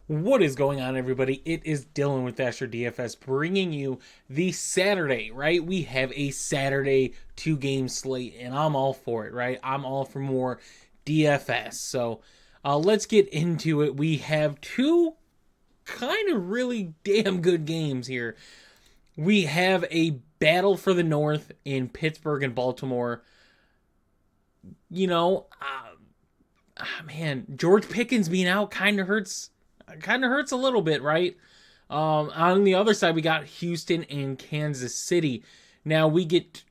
What is going on, everybody? It is Dylan with Astro DFS bringing you the Saturday, right? We have a Saturday 2 game slate, and I'm all for it, right? I'm all for more DFS. So let's get into it. We have two kind of really damn good games here. We have a battle for the North in Pittsburgh and Baltimore. You know, man, George Pickens being out kind of hurts a little bit, right? On the other side, we got Houston and Kansas City. Now we get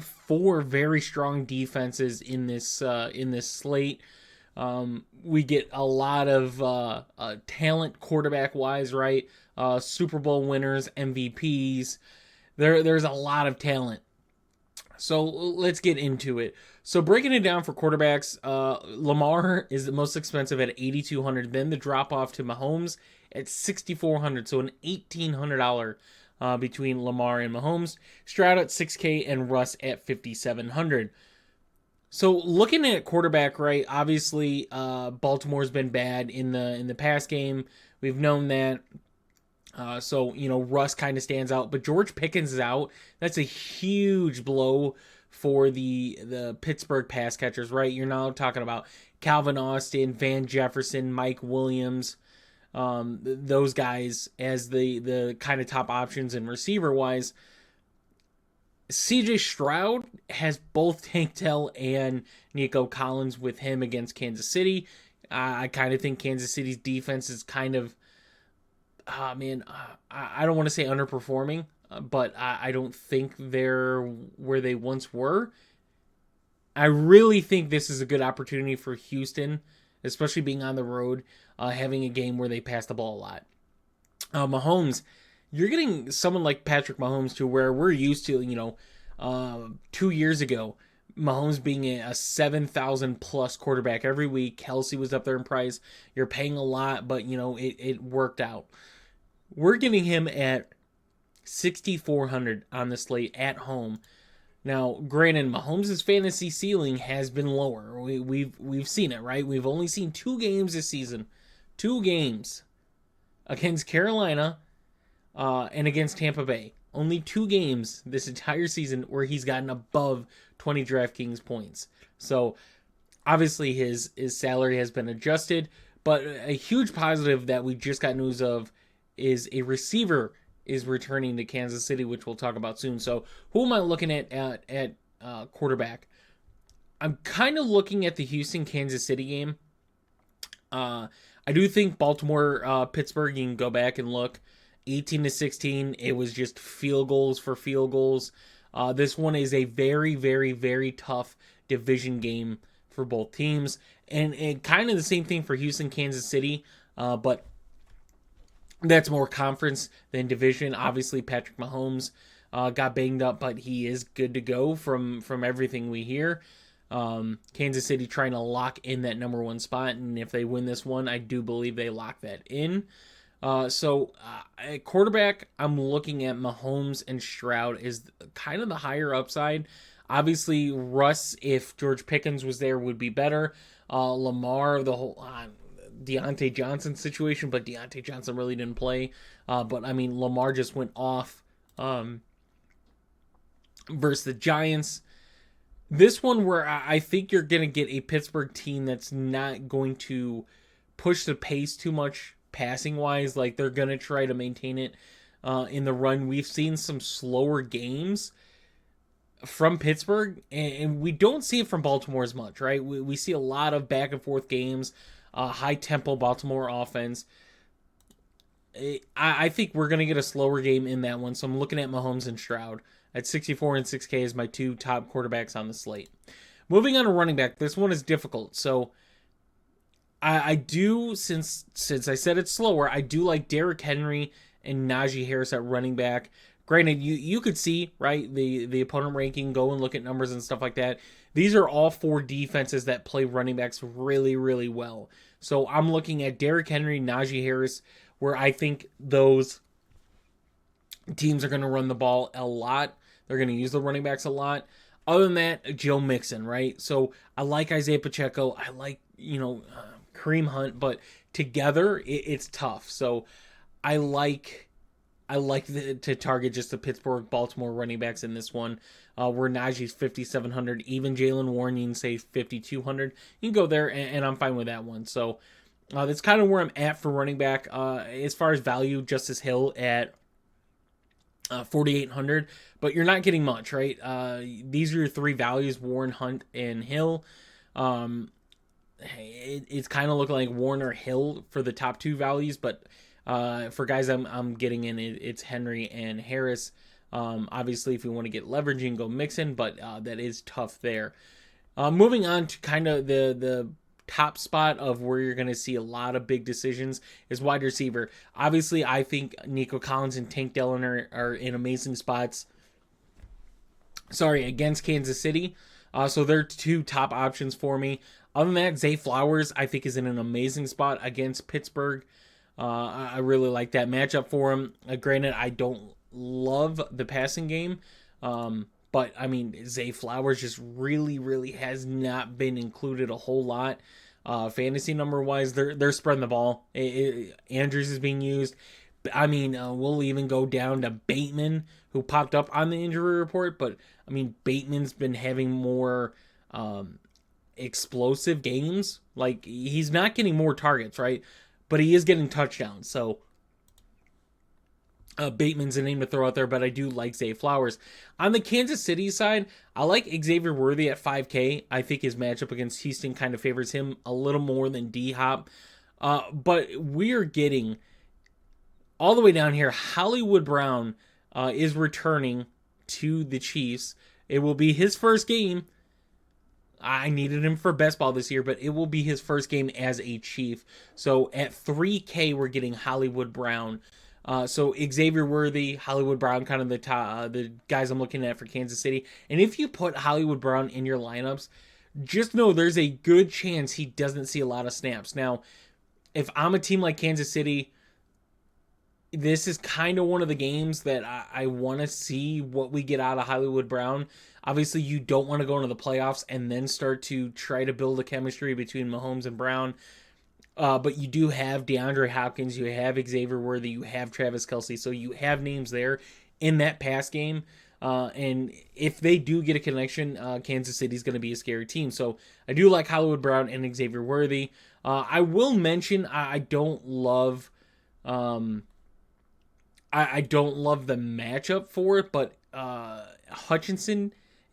four very strong defenses in this slate. We get a lot of talent quarterback wise, right? Super Bowl winners, MVPs. There's a lot of talent. So let's get into it. So breaking it down for quarterbacks, Lamar is the most expensive at 8,200. Then the drop off to Mahomes at 6,400. So an $1,800 between Lamar and Mahomes. Stroud at 6K and Russ at 5,700. So looking at quarterback, right? Obviously, Baltimore's been bad in the pass game. We've known that. Russ kind of stands out, but George Pickens is out. That's a huge blow for the Pittsburgh pass catchers, right? You're now talking about Calvin Austin, Van Jefferson, Mike Williams, those guys as the kind of top options and receiver wise. CJ Stroud has both Tank Dell and Nico Collins with him against Kansas City. I kind of think Kansas City's defense is kind of I don't want to say underperforming, but I don't think they're where they once were. I really think this is a good opportunity for Houston, especially being on the road, having a game where they pass the ball a lot. Mahomes, you're getting someone like Patrick Mahomes to where we're used to, 2 years ago, Mahomes being a 7,000 plus quarterback every week. Kelsey was up there in price. You're paying a lot, but it worked out. We're getting him at 6,400 on the slate at home. Now, granted, Mahomes' fantasy ceiling has been lower. We've seen it, right? We've only seen 2 games this season, 2 games against Carolina and against Tampa Bay. Only 2 games this entire season where he's gotten above 20 DraftKings points. So obviously his salary has been adjusted, but a huge positive that we just got news of is a receiver is returning to Kansas City, which we'll talk about soon. So who am I looking at quarterback? I'm kind of looking at the Houston-Kansas City game. I do think Baltimore-Pittsburgh, you can go back and look. 18-16, it was just field goals for field goals. This one is a very, very, very tough division game for both teams. And kind of the same thing for Houston-Kansas City, but that's more conference than division. Obviously, Patrick Mahomes got banged up, but he is good to go from everything we hear. Kansas City trying to lock in that number 1 spot, and if they win this one, I do believe they lock that in. At quarterback, I'm looking at Mahomes and Stroud is kind of the higher upside. Obviously, Russ, if George Pickens was there, would be better. Lamar, the whole Deontay Johnson situation, but Deontay Johnson really didn't play. Lamar just went off versus the Giants. This one where I think you're going to get a Pittsburgh team that's not going to push the pace too much passing-wise. Like, they're going to try to maintain it in the run. We've seen some slower games from Pittsburgh, and we don't see it from Baltimore as much, right? We see a lot of back-and-forth games, high-tempo Baltimore offense. I think we're going to get a slower game in that one, so I'm looking at Mahomes and Stroud. At 64 and 6K is my 2 top quarterbacks on the slate. Moving on to running back, this one is difficult. So I do, since I said it's slower, I do like Derrick Henry and Najee Harris at running back. Granted, you could see, right, the opponent ranking, go and look at numbers and stuff like that. These are all 4 defenses that play running backs really, really well. So I'm looking at Derrick Henry, Najee Harris, where I think those teams are going to run the ball a lot. They're going to use the running backs a lot. Other than that, Joe Mixon, right? So I like Isaiah Pacheco. I like, Kareem Hunt, but together, it's tough. So I like to target just the Pittsburgh Baltimore running backs in this one. Where Najee's 5,700, even Jalen Warren, you can say 5,200. You can go there, and I'm fine with that one. So that's kind of where I'm at for running back. As far as value, Justice Hill at 4,800, but you're not getting much, right? These are your three values: Warren, Hunt, and Hill. It's kind of looking like Warren or Hill for the top two values, but for guys I'm getting in, it's Henry and Harris. Obviously, if you want to get leveraging, go Mixon, but that is tough there. Moving on to kind of the top spot of where you're going to see a lot of big decisions is wide receiver. Obviously, I think Nico Collins and Tank Dillon are in amazing spots. Against Kansas City. So they're two top options for me. Other than that, Zay Flowers, I think, is in an amazing spot against Pittsburgh. I really like that matchup for him. Granted, I don't love the passing game. But, I mean, Zay Flowers just really, really has not been included a whole lot. Fantasy number-wise, they're spreading the ball. Andrews is being used. I mean, we'll even go down to Bateman, who popped up on the injury report. But, I mean, Bateman's been having more explosive games. Like, he's not getting more targets, right? But he is getting touchdowns. So, Bateman's a name to throw out there, but I do like Zay Flowers. On the Kansas City side, I like Xavier Worthy at 5K. I think his matchup against Houston kind of favors him a little more than D-Hop. But we're getting all the way down here. Hollywood Brown is returning to the Chiefs. It will be his first game. I needed him for best ball this year, but it will be his first game as a Chief. So at 3K, we're getting Hollywood Brown. So Xavier Worthy, Hollywood Brown, kind of the top, the guys I'm looking at for Kansas City. And if you put Hollywood Brown in your lineups, just know there's a good chance he doesn't see a lot of snaps. Now, if I'm a team like Kansas City, this is kind of one of the games that I want to see what we get out of Hollywood Brown. Obviously, you don't want to go into the playoffs and then start to try to build a chemistry between Mahomes and Brown. But you do have DeAndre Hopkins, you have Xavier Worthy, you have Travis Kelce, so you have names there in that pass game. And if they do get a connection, Kansas City's going to be a scary team. So I do like Hollywood Brown and Xavier Worthy. I will mention I don't love I don't love the matchup for it, but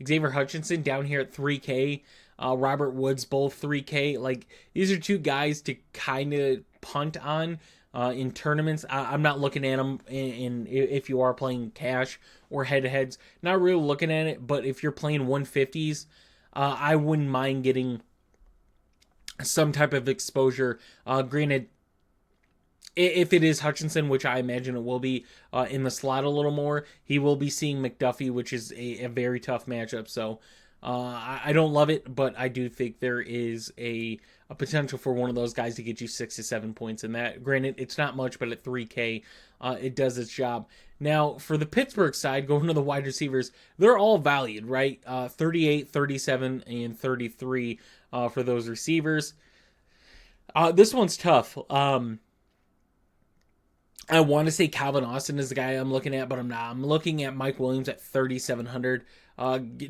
Xavier Hutchinson down here at 3K. Robert Woods, both 3K. Like, these are two guys to kind of punt on in tournaments. I'm not looking at them in if you are playing cash or head-to-heads. Not really looking at it, but if you're playing 150s, I wouldn't mind getting some type of exposure. Granted, if it is Hutchinson, which I imagine it will be in the slot a little more, he will be seeing McDuffie, which is a very tough matchup. So I don't love it, but I do think there is a potential for one of those guys to get you 6 to 7 points in that. Granted, it's not much, but at 3K, it does its job. Now, for the Pittsburgh side, going to the wide receivers, they're all valued, right? 38, 37, and 33 for those receivers. This one's tough. I want to say Calvin Austin is the guy I'm looking at, but I'm not. I'm looking at Mike Williams at 3,700.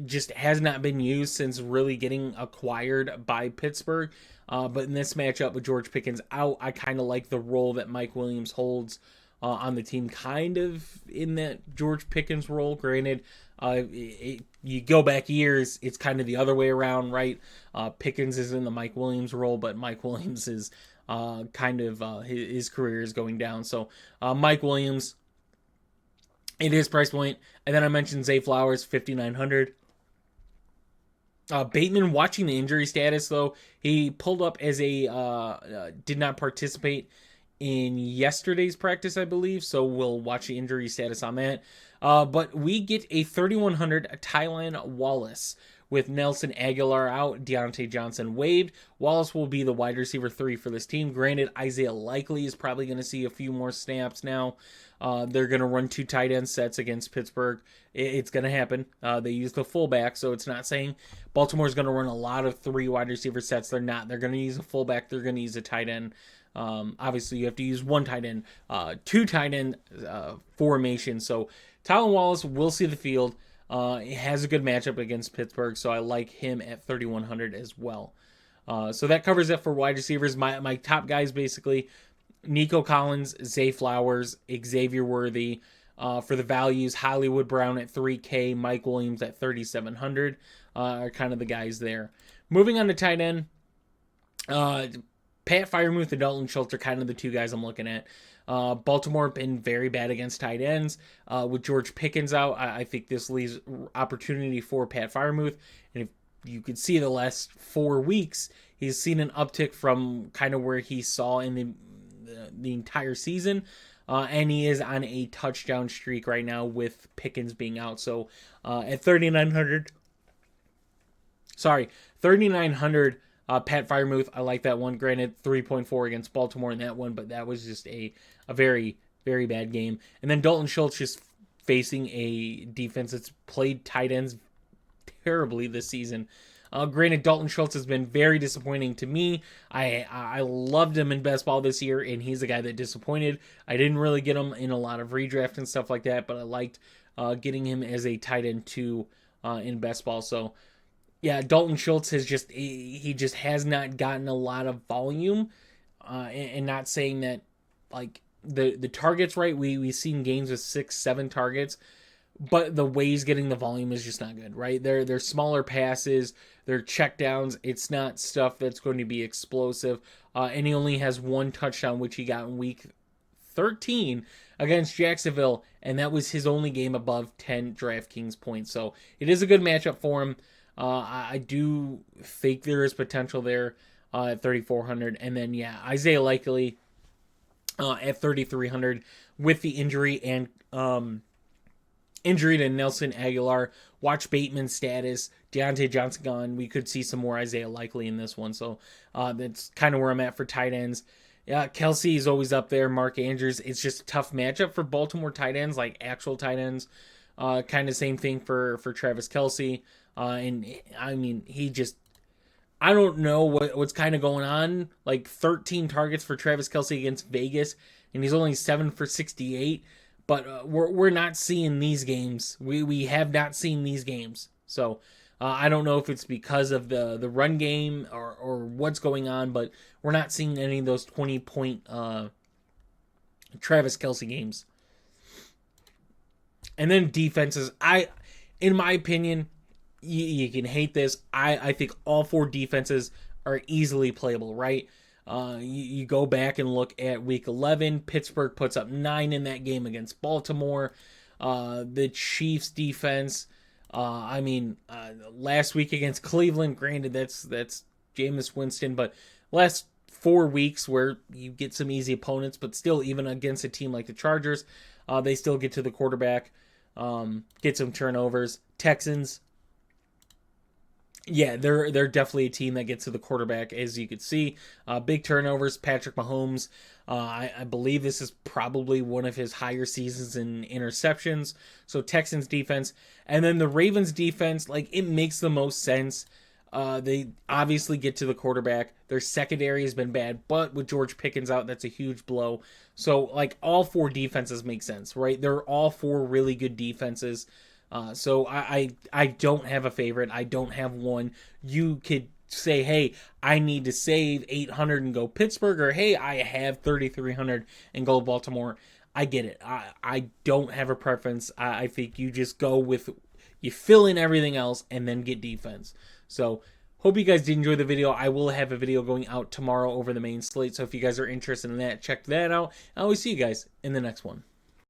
Just has not been used since really getting acquired by Pittsburgh. But in this matchup with George Pickens out, I kind of like the role that Mike Williams holds on the team, kind of in that George Pickens role. Granted, you go back years, it's kind of the other way around, right? Pickens is in the Mike Williams role, but Mike Williams is his career is going down. So Mike Williams at his price point. And then I mentioned Zay Flowers, 5,900. Bateman, watching the injury status, though, he pulled up as did not participate in yesterday's practice, I believe. So we'll watch the injury status on that. But we get a 3,100 Tylan Wallace. With Nelson Aguilar out, Deontay Johnson waived. Wallace will be the wide receiver 3 for this team. Granted, Isaiah Likely is probably going to see a few more snaps now. They're going to run 2 tight end sets against Pittsburgh. It's going to happen. They use the fullback, so it's not saying Baltimore's going to run a lot of 3 wide receiver sets. They're not. They're going to use a fullback. They're going to use a tight end. Obviously, you have to use one tight end, two tight end formation. So Tylan Wallace will see the field. He has a good matchup against Pittsburgh, so I like him at 3,100 as well. So that covers it for wide receivers. My top guys basically: Nico Collins, Zay Flowers, Xavier Worthy. For the values, Hollywood Brown at 3K, Mike Williams at 3,700 are kind of the guys there. Moving on to tight end, Pat Freiermuth and Dalton Schultz are kind of the two guys I'm looking at. Baltimore been very bad against tight ends. With George Pickens out, I think this leaves opportunity for Pat Freiermuth. And if you could see the last 4 weeks, he's seen an uptick from kind of where he saw in the entire season. And he is on a touchdown streak right now with Pickens being out. So at 3,900, Pat Freiermuth, I like that one. Granted, 3.4 against Baltimore in that one, but that was just a very, very bad game. And then Dalton Schultz just facing a defense that's played tight ends terribly this season. Granted, Dalton Schultz has been very disappointing to me. I loved him in best ball this year, and he's the guy that disappointed. I didn't really get him in a lot of redraft and stuff like that, but I liked getting him as a tight end 2 in best ball. So, yeah, Dalton Schultz has just has not gotten a lot of volume, and not saying that like the targets, right? We've seen games with 6-7 targets, but the way he's getting the volume is just not good, right? They're smaller passes, they're checkdowns. It's not stuff that's going to be explosive. And he only has 1 touchdown, which he got in week 13 against Jacksonville, and that was his only game above 10 DraftKings points. So it is a good matchup for him. I do think there is potential there at 3,400. And then, yeah, Isaiah Likely at 3,300 with the injury and injury to Nelson Aguilar. Watch Bateman's status. Deontay Johnson gone. We could see some more Isaiah Likely in this one. So that's kind of where I'm at for tight ends. Yeah, Kelsey is always up there. Mark Andrews. It's just a tough matchup for Baltimore tight ends, like actual tight ends. Kind of same thing for Travis Kelsey. And I mean, I don't know what's kind of going on. Like 13 targets for Travis Kelsey against Vegas, and he's only 7 for 68. But we're not seeing these games. We have not seen these games. So I don't know if it's because of the run game or what's going on, but we're not seeing any of those 20-point Travis Kelsey games. And then defenses. In my opinion, you can hate this. I think all 4 defenses are easily playable, right? You go back and look at week 11. Pittsburgh puts up 9 in that game against Baltimore. The Chiefs defense, last week against Cleveland, granted that's Jameis Winston, but last 4 weeks where you get some easy opponents, but still even against a team like the Chargers, they still get to the quarterback, get some turnovers. Texans, yeah, they're definitely a team that gets to the quarterback, as you could see. Big turnovers. Patrick Mahomes, I believe this is probably one of his higher seasons in interceptions. So Texans defense. And then the Ravens defense, like, it makes the most sense. They obviously get to the quarterback. Their secondary has been bad, but with George Pickens out, that's a huge blow. So, like, all 4 defenses make sense, right? They're all 4 really good defenses. So I don't have a favorite. I don't have one. You could say, hey, I need to save 800 and go Pittsburgh, or hey, I have 3,300 and go Baltimore. I get it. I don't have a preference. I think you just go with, you fill in everything else and then get defense. So hope you guys did enjoy the video. I will have a video going out tomorrow over the main slate. So if you guys are interested in that, check that out. I will see you guys in the next one.